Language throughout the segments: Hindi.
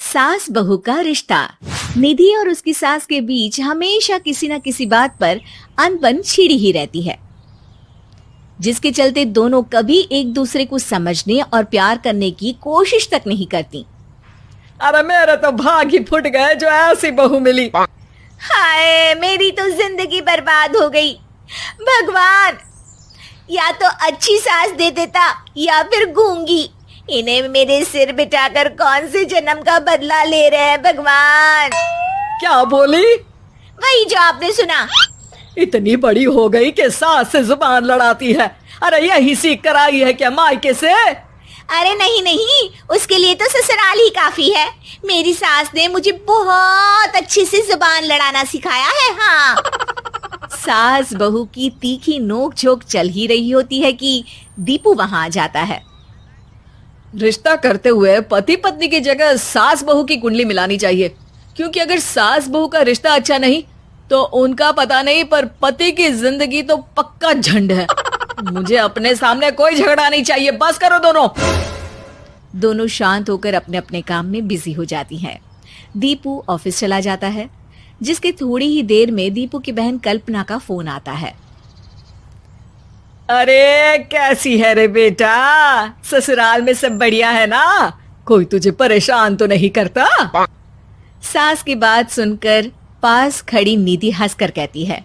सास बहू का रिश्ता। निधि और उसकी सास के बीच हमेशा किसी न किसी बात पर अनबन छिड़ी ही रहती है, जिसके चलते दोनों कभी एक दूसरे को समझने और प्यार करने की कोशिश तक नहीं करती। अरे मेरे तो भाग ही फुट गए जो ऐसी बहू मिली। हाय, मेरी तो जिंदगी बर्बाद हो गई। भगवान, या तो अच्छी सास दे देता या फिर गूंगी। इन्हें मेरे सिर बिठाकर कौन से जन्म का बदला ले रहे हैं भगवान। क्या बोली? वही जो आपने सुना। इतनी बड़ी हो गई कि सास से जुबान लड़ाती है। अरे यही सीख कर आई है क्या मायके से? अरे नहीं नहीं, उसके लिए तो ससुराल ही काफी है। मेरी सास ने मुझे बहुत अच्छे से जुबान लड़ाना सिखाया है। हाँ। सास बहू की तीखी नोक झोंक चल ही रही होती है कि दीपू वहां आ जाता है। रिश्ता करते हुए पति पत्नी की जगह सास बहू की कुंडली मिलानी चाहिए, क्योंकि अगर सास बहू का रिश्ता अच्छा नहीं तो उनका पता नहीं, पर पति की जिंदगी तो पक्का झंड है। मुझे अपने सामने कोई झगड़ा नहीं चाहिए। बस करो दोनों। दोनों शांत होकर अपने अपने काम में बिजी हो जाती हैं। दीपू ऑफिस चला जाता है, जिसके थोड़ी ही देर में दीपू की बहन कल्पना का फोन आता है। अरे कैसी है रे बेटा? ससुराल में सब बढ़िया है ना? कोई तुझे परेशान तो नहीं करता? सास की बात सुनकर पास खड़ी निधि हंसकर कहती है,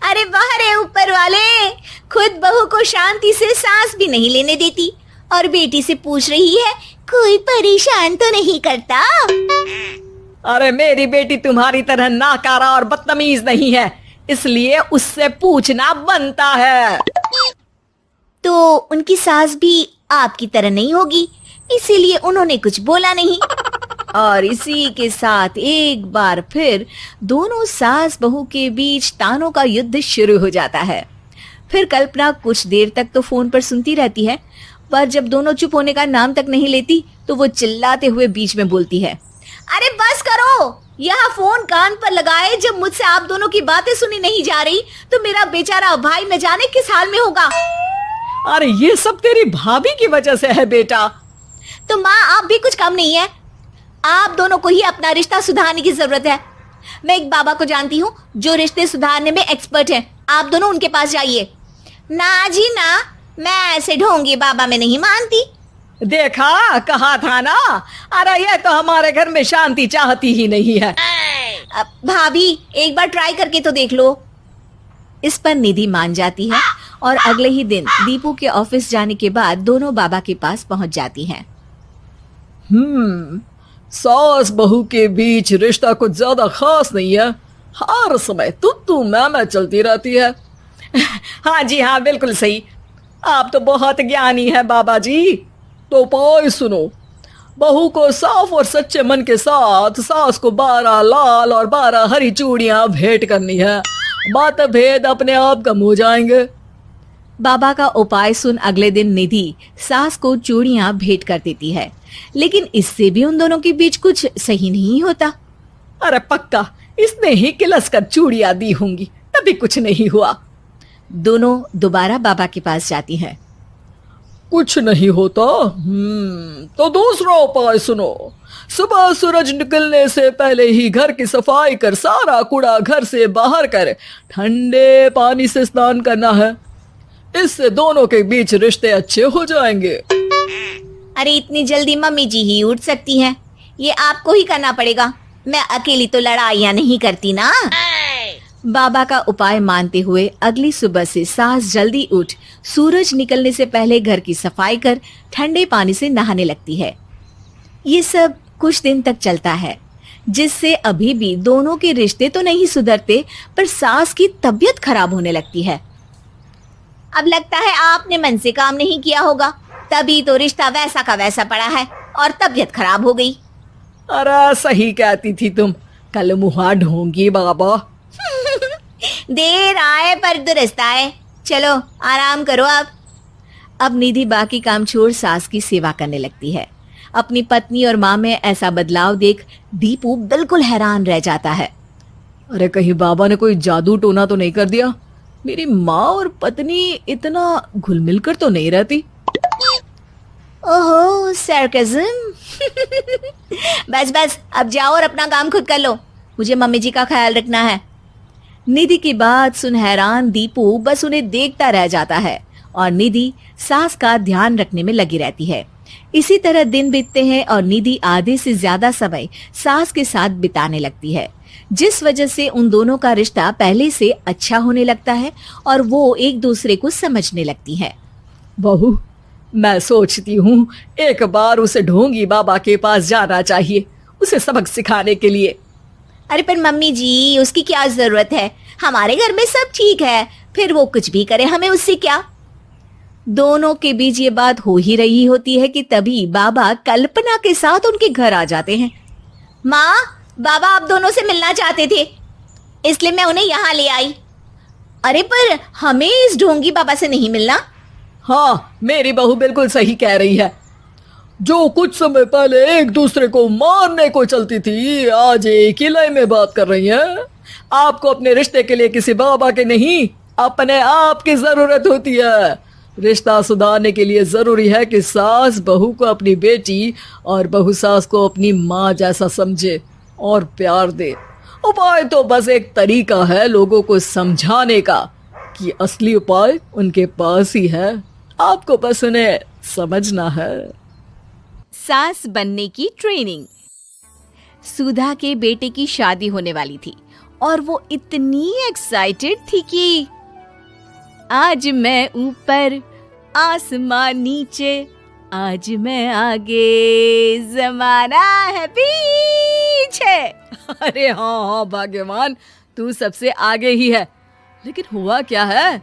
अरे बाहर है ऊपर वाले, खुद बहू को शांति से सांस भी नहीं लेने देती और बेटी से पूछ रही है कोई परेशान तो नहीं करता। अरे मेरी बेटी तुम्हारी तरह नाकारा और बदतमीज नहीं है, इसलिए उससे पूछना बनता है। तो उनकी सास भी आपकी तरह नहीं होगी, इसीलिए उन्होंने कुछ बोला नहीं। और इसी के साथ एक बार फिर दोनों सास बहू के बीच तानों का युद्ध शुरू हो जाता है। फिर कल्पना कुछ देर तक तो फोन पर सुनती रहती है, पर जब दोनों चुप होने का नाम तक नहीं लेती तो वो चिल्लाते हुए बीच में बोलती है, अरे बस करो, यह फोन कान पर लगाए जब मुझसे आप दोनों की बातें सुनी नहीं जा रही तो मेरा बेचारा भाई न जाने किस हाल में होगा। अरे ये सब तेरी भाभी की वजह से है बेटा। तो माँ, आप भी कुछ कम नहीं है। आप दोनों को ही अपना रिश्ता सुधारने की जरूरत है। मैं एक बाबा को जानती हूँ जो रिश्ते सुधारने में एक्सपर्ट हैं। आप दोनों उनके पास जाइए। ना जी ना, मैं ऐसे ढोंगी बाबा में नहीं मानती। देखा, कहा था ना। अरे ये तो हमारे घर में शांति चाहती ही नहीं है। भाभी, एक बार ट्राई करके तो देख लो। इस पर निधि मान जाती है और अगले ही दिन दीपू के ऑफिस जाने के बाद दोनों बाबा के पास पहुंच जाती हैं। सास बहू के बीच रिश्ता कुछ ज्यादा खास नहीं है। हर समय तू मैं चलती रहती है। हाँ जी हाँ, बिल्कुल सही। आप तो बहुत ज्ञानी है बाबा जी। तो उपाय सुनो। बहू को साफ और सच्चे मन के साथ सास को 12 लाल और 12 हरी चूड़ियां भेंट करनी है। मतभेद अपने आप कम हो जाएंगे। बाबा का उपाय सुन अगले दिन निधि सास को चूड़ियां भेंट कर देती है, लेकिन इससे भी उन दोनों के बीच कुछ सही नहीं होता। अरे पक्का इसने ही किलस कर चूड़ियां दी होंगी, तभी कुछ नहीं हुआ। दोनों दोबारा बाबा के पास जाती हैं। कुछ नहीं होता। तो दूसरा उपाय सुनो। सुबह सूरज निकलने से पहले ही घर की सफाई कर सारा कूड़ा घर से बाहर कर ठंडे पानी से स्नान करना है। इससे दोनों के बीच रिश्ते अच्छे हो जाएंगे। अरे इतनी जल्दी मम्मी जी ही उठ सकती हैं? ये आपको ही करना पड़ेगा। मैं अकेली तो लड़ाइयाँ नहीं करती ना। बाबा का उपाय मानते हुए अगली सुबह से सास जल्दी उठ सूरज निकलने से पहले घर की सफाई कर ठंडे पानी से नहाने लगती है। ये सब कुछ दिन तक चलता है, जिससे अभी भी दोनों के रिश्ते तो नहीं सुधरते, पर सास की तबीयत खराब होने लगती है। अब लगता है आपने मन से काम नहीं किया होगा, तभी तो रिश्ता वैसा का वैसा पड़ा है और तबीयत खराब हो गई। अरे सही कहती थी तुम। कल मुहा ढोंगी बाबा। देर आए पर दुरुस्त आए। चलो आराम करो अब निधि बाकी काम छोड़ सास की सेवा करने लगती है। अपनी पत्नी और माँ में ऐसा बदलाव देख दीपू बिल्कुल हैरान रह जाता है। अरे कहीं बाबा ने कोई जादू टोना तो नहीं कर दिया? मेरी माँ और पत्नी इतना घुल मिल कर तो नहीं रहती। ओहो, सरकज़म। बस बस, अब जाओ और अपना काम खुद कर लो, मुझे मम्मी जी का ख्याल रखना है। निधि की बात सुन हैरान दीपू बस उन्हें देखता रह जाता है और निधि सास का ध्यान रखने में लगी रहती है। इसी तरह दिन बीतते हैं और निधि आधे से ज्यादा समय सास के साथ बिताने लगती है, जिस वजह से उन दोनों का रिश्ता पहले से अच्छा होने लगता है और वो एक दूसरे को समझने लगती है। बहू, मैं सोचती हूँ एक बार उसे ढोंगी बाबा के पास जाना चाहिए, उसे सबक सिखाने के लिए। अरे पर मम्मी जी, उसकी क्या जरूरत है, हमारे घर में सब ठीक है, फिर वो कुछ भी करे, हमें उससे क्या। दोनों के बीच ये बात हो ही रही होती है कि तभी बाबा कल्पना के साथ उनके घर आ जाते हैं। माँ, बाबा आप दोनों से मिलना चाहते थे, इसलिए मैं उन्हें यहाँ ले आई। अरे पर हमें इस ढोंगी बाबा से नहीं मिलना। हाँ, मेरी बहू बिल्कुल सही कह रही है। जो कुछ समय पहले एक दूसरे को मारने को चलती थी, आज एक ही लय में बात कर रही है। आपको अपने रिश्ते के लिए किसी बाबा के नहीं, अपने आप की जरूरत होती है। रिश्ता सुधारने के लिए जरूरी है कि सास बहू को अपनी बेटी और बहू सास को अपनी माँ जैसा समझे और प्यार दे। उपाय तो बस एक तरीका है लोगों को समझाने का कि असली उपाय उनके पास ही है, आपको बस उन्हें समझना है। सास बनने की ट्रेनिंग। सुधा के बेटे की शादी होने वाली थी और वो इतनी एक्साइटेड थी कि आज मैं ऊपर आसमान नीचे, आज मैं आगे जमाना है पीछे। अरे हाँ हाँ भाग्यवान, तू सबसे आगे ही है। लेकिन हुआ क्या है?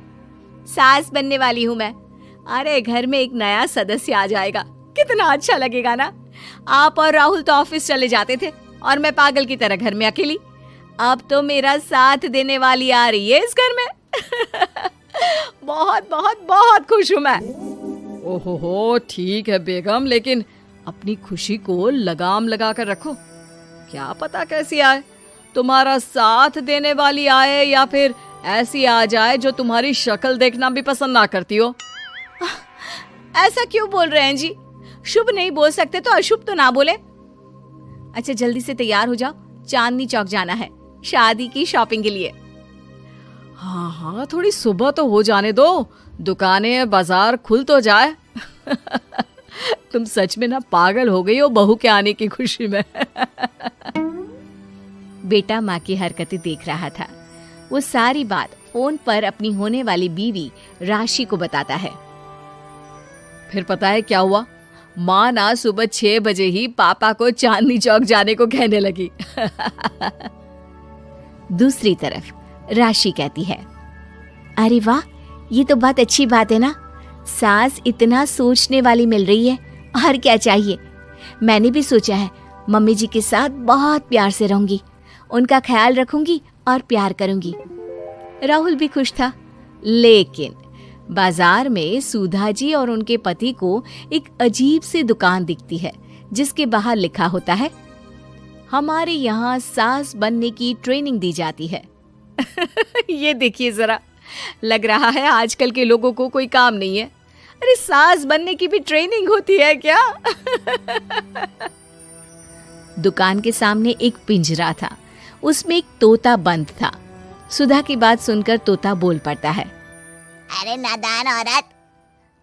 सास बनने वाली हूँ मैं। अरे घर में एक नया सदस्य आ जाएगा, कितना अच्छा लगेगा ना। आप और राहुल तो ऑफिस चले जाते थे और मैं पागल की तरह घर में अकेली। अब तो मेरा साथ देने वाली आ रही है इस घर में। बहुत बहुत बहुत खुश हूँ मैं। ओहो, ठीक है बेगम, लेकिन अपनी खुशी को लगाम लगा कर रखो। क्या पता कैसी आए, तुम्हारा साथ देने वाली आए या फिर ऐसी आ जाए जो तुम्हारी शक्ल देखना भी पसंद ना करती हो। ऐसा क्यों बोल रहे हैं जी? शुभ नहीं बोल सकते तो अशुभ तो ना बोले। अच्छा जल्दी से तैयार हो जाओ, चांदनी चौक जाना है शादी की शॉपिंग के लिए। हाँ हाँ, थोड़ी सुबह तो हो जाने दो, दुकानें बाजार खुल तो जाए। तुम सच में ना पागल हो गई हो बहू के आने की खुशी में। बेटा माँ की हरकतें देख रहा था। वो सारी बात फोन पर अपनी होने वाली बीवी राशि को बताता है। फिर पता है क्या हुआ? माँ ना सुबह 6 बजे ही पापा को चांदनी चौक जाने को कहने लगी। दूसरी तरफ राशि कहती है, अरे वाह, ये तो बहुत अच्छी बात है ना। सास इतना सोचने वाली मिल रही है, और क्या चाहिए। मैंने भी सोचा है मम्मी जी के साथ बहुत प्यार से रहूंगी, उनका ख्याल रखूंगी और प्यार करूंगी। राहुल भी खुश था। लेकिन बाजार में सुधा जी और उनके पति को एक अजीब सी दुकान दिखती है, जिसके बाहर लिखा होता है, हमारे यहाँ सास बनने की ट्रेनिंग दी जाती है। ये देखिए जरा, लग रहा है आजकल के लोगों को कोई काम नहीं है। अरे सास बनने की भी ट्रेनिंग होती है क्या? दुकान के सामने एक पिंजरा था, उसमें एक तोता बंद था। सुधा की बात सुनकर तोता बोल पड़ता है, अरे नादान औरत,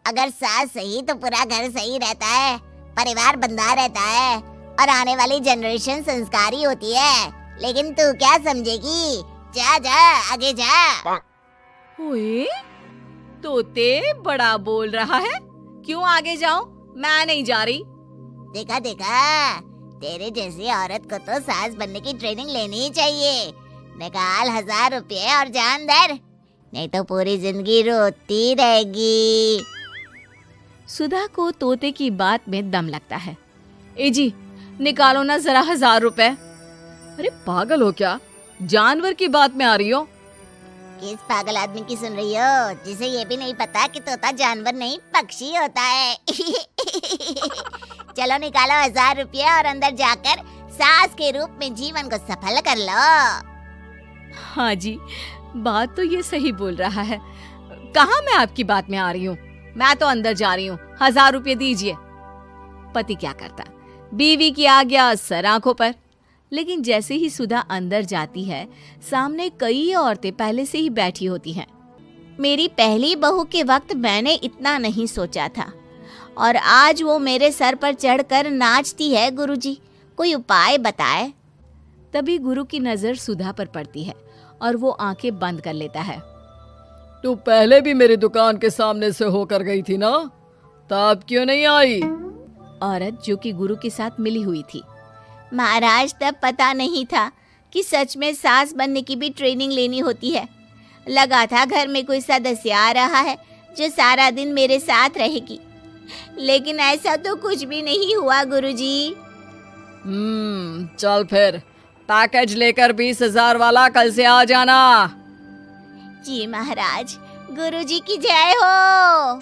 अगर सास सही तो पूरा घर सही रहता है, परिवार बंधा रहता है और आने वाली जनरेशन संस्कारी होती है। लेकिन तू क्या समझेगी? जा जा आगे जा। ओए, तोते बड़ा बोल रहा है, क्यों आगे जाऊं? मैं नहीं जा रही। देखा देखा, तेरे जैसी औरत को तो सास बनने की ट्रेनिंग लेनी ही चाहिए। निकाल 1000 रुपये और जान दर, नहीं तो पूरी जिंदगी रोती रहेगी। सुधा को तोते की बात में दम लगता है। ए जी, निकालो ना जरा 1000 रुपए। अरे पागल हो क्या? जानवर की बात में आ रही हो? किस पागल आदमी की सुन रही हो, जिसे ये भी नहीं पता कि तोता जानवर नहीं पक्षी होता है। चलो निकालो 1000 रुपये और अंदर जाकर सास के रूप में जीवन को सफल कर लो। हाँ जी, बात तो ये सही बोल रहा है। कहाँ मैं आपकी बात में आ रही हूँ? मैं तो अंदर जा रही हूँ, 1000 रुपये दीजिए। पति क्या करता, बीवी की आज्ञा सर आंखों पर। लेकिन जैसे ही सुधा अंदर जाती है, सामने कई औरतें पहले से ही बैठी होती हैं। मेरी पहली बहू के वक्त मैंने इतना नहीं सोचा था, और आज वो मेरे सर पर चढ़कर नाचती है। गुरुजी, कोई उपाय बताए। तभी गुरु की नजर सुधा पर पड़ती है और वो आंखें बंद कर लेता है। तू पहले भी मेरी दुकान के सामने से होकर गई थी ना, तब क्यों नहीं आई? औरत जो कि गुरु के साथ मिली हुई थी। महाराज, तब पता नहीं था कि सच में सास बनने की भी ट्रेनिंग लेनी होती है। लगा था घर में कोई सदस्य आ रहा है जो सारा दिन मेरे साथ रहेगी, लेकिन ऐसा तो कुछ भी नहीं हुआ गुरुजी। चल फिर पैकेज लेकर 20,000 वाला कल से आ जाना। जी महाराज, गुरुजी की जय हो।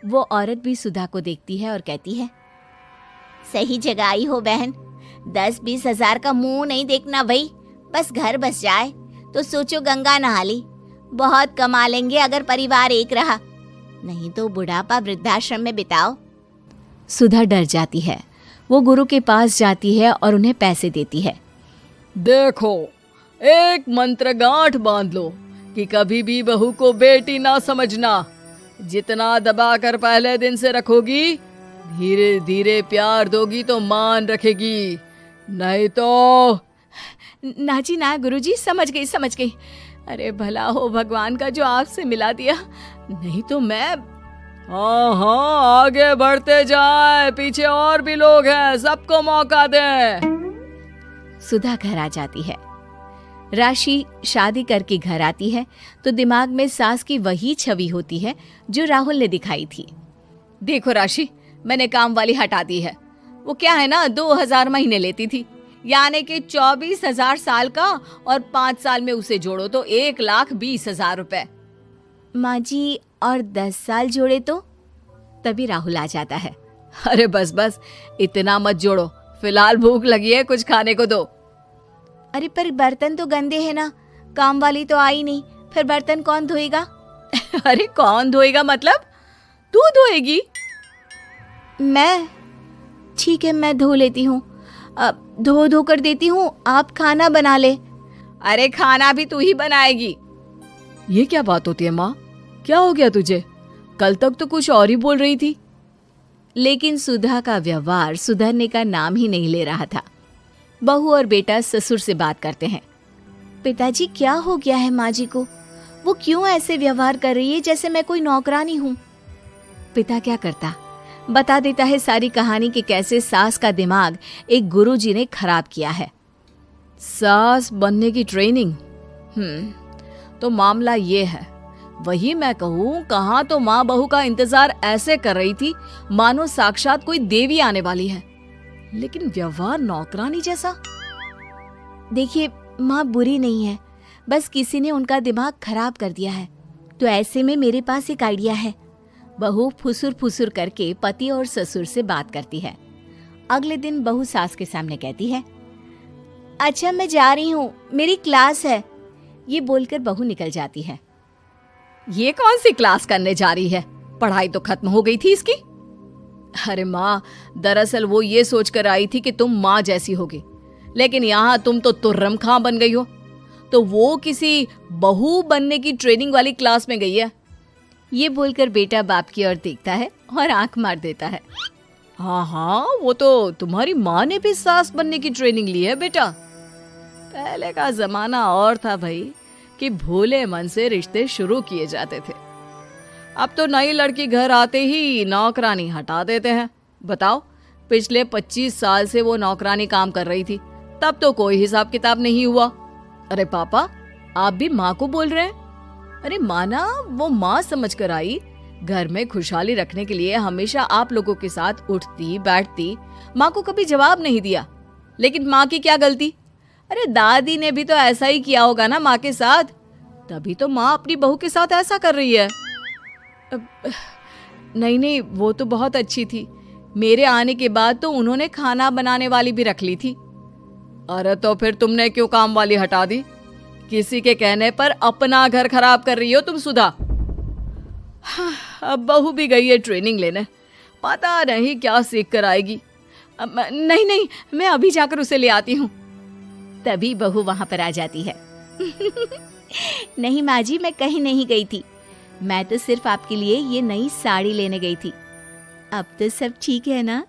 वो औरत भी सुधा को देखती है और कहती है, सही जगह आई हो बहन। 10-20 हजार का मुंह नहीं देखना भाई, बस घर बस जाए तो सोचो गंगा नहा ली। बहुत कमा लेंगे अगर परिवार एक रहा, नहीं तो बुढ़ापा वृद्धाश्रम में बिताओ। सुधा डर जाती है। वो गुरु के पास जाती है और उन्हें पैसे देती है। देखो, एक मंत्र गांठ बांध लो कि कभी भी बहू को बेटी ना समझना। जितना दबाकर पहले दिन से रखोगी, धीरे धीरे प्यार दोगी तो मान रखेगी, नहीं तो। ना जी ना गुरुजी, समझ गई। अरे भला हो भगवान का जो आपसे मिला दिया, नहीं तो मैं। हाँ, आगे बढ़ते जाए, पीछे और भी लोग हैं, सबको मौका दे। सुधा घर आ जाती है। राशि शादी करके घर आती है तो दिमाग में सास की वही छवि होती है जो राहुल ने दिखाई थी। देखो राशि, मैंने काम वाली हटा दी है। वो क्या है ना, 2,000 महीने लेती थी, यानी कि 24,000 साल का, और 5 साल में उसे जोड़ो तो 1,20,000 रुपए। माँ जी, और 10 साल जोड़े तो? तभी राहुल आ जाता है। अरे बस, इतना मत जोड़ो, फिलहाल भूख लगी है, कुछ खाने को दो। अरे पर बर्तन तो गंदे हैं ना, काम वाली तो आई नहीं, फिर बर्तन कौन धोएगा? अरे कौन धोएगा मतलब? तू धोएगी? मैं? ठीक है, मैं धो लेती हूँ। धो कर देती हूँ, आप खाना बना ले। अरे खाना भी तू ही बनाएगी? ये क्या बात होती है माँ? क्या हो गया तुझे? कल तक तो कुछ और ही बोल रही थी। लेकिन सुधा का व्यवहार सुधरने का नाम ही नहीं ले रहा था। बहू और बेटा ससुर से बात करते हैं। पिताजी, क्या हो गया है माँ जी को? वो क्यों ऐसे व्यवहार कर रही है जैसे मैं कोई नौकरानी हूँ? पिता क्या करता, बता देता है सारी कहानी कि कैसे सास का दिमाग एक गुरुजी ने खराब किया है। सास बनने की ट्रेनिंग? तो मामला ये है, वही मैं कहूँ, कहाँ तो माँ बहू का इंतजार ऐसे कर रही थी मानो साक्षात कोई देवी आने वाली है, लेकिन व्यवहार नौकरानी जैसा। देखिए माँ बुरी नहीं है, बस किसी ने उनका दिमाग खराब कर दिया है। तो ऐसे में मेरे पास एक आइडिया है। बहू फुसुर करके पति और ससुर से बात करती है। अगले दिन बहू सास के सामने कहती है, अच्छा मैं जा रही हूँ, मेरी क्लास है। ये बोलकर बहू निकल जाती है। ये कौन सी क्लास करने जा रही है? पढ़ाई तो खत्म हो गई थी इसकी। अरे माँ, दरअसल वो ये सोचकर आई थी कि तुम माँ जैसी होगी, लेकिन यहाँ तुम तो तुर्रम खां बन गई हो। तो वो किसी बहू बनने की ट्रेनिंग वाली क्लास में गई है। ये बोलकर बेटा बाप की ओर देखता है और आंख मार देता है। हाँ, वो तो तुम्हारी माँ ने भी सास बनने की ट्रेनिंग ली है बेटा। पहले का जमाना और था भाई, कि भोले मन से रिश्ते शुरू किए जाते थे। अब तो नई लड़की घर आते ही नौकरानी हटा देते हैं। बताओ, पिछले 25 साल से वो नौकरानी काम कर रही थी, तब तो कोई हिसाब किताब नहीं हुआ। अरे पापा, आप भी माँ को बोल रहे हैं? अरे माना, वो माँ समझ कर आई, घर में खुशहाली रखने के लिए हमेशा आप लोगों के साथ उठती बैठती, माँ को कभी जवाब नहीं दिया। लेकिन माँ की क्या गलती? अरे दादी ने भी तो ऐसा ही किया होगा ना माँ के साथ, तभी तो माँ अपनी बहू के साथ ऐसा कर रही है। नहीं, वो तो बहुत अच्छी थी। मेरे आने के बाद तो उन्होंने खाना बनाने वाली भी रख ली थी। अरे तो फिर तुमने क्यों काम वाली हटा दी? किसी के कहने पर अपना घर खराब कर रही हो तुम सुधा। अब बहू भी गई है ट्रेनिंग लेने, पता नहीं क्या सीख कर आएगी। नहीं नहीं, मैं अभी जाकर उसे ले आती हूँ। तभी बहू वहां पर आ जाती है। नहीं माँ जी, मैं कहीं नहीं गई थी, मैं तो सिर्फ आपके लिए ये नई साड़ी लेने गई थी। अब तो सब ठीक है ना?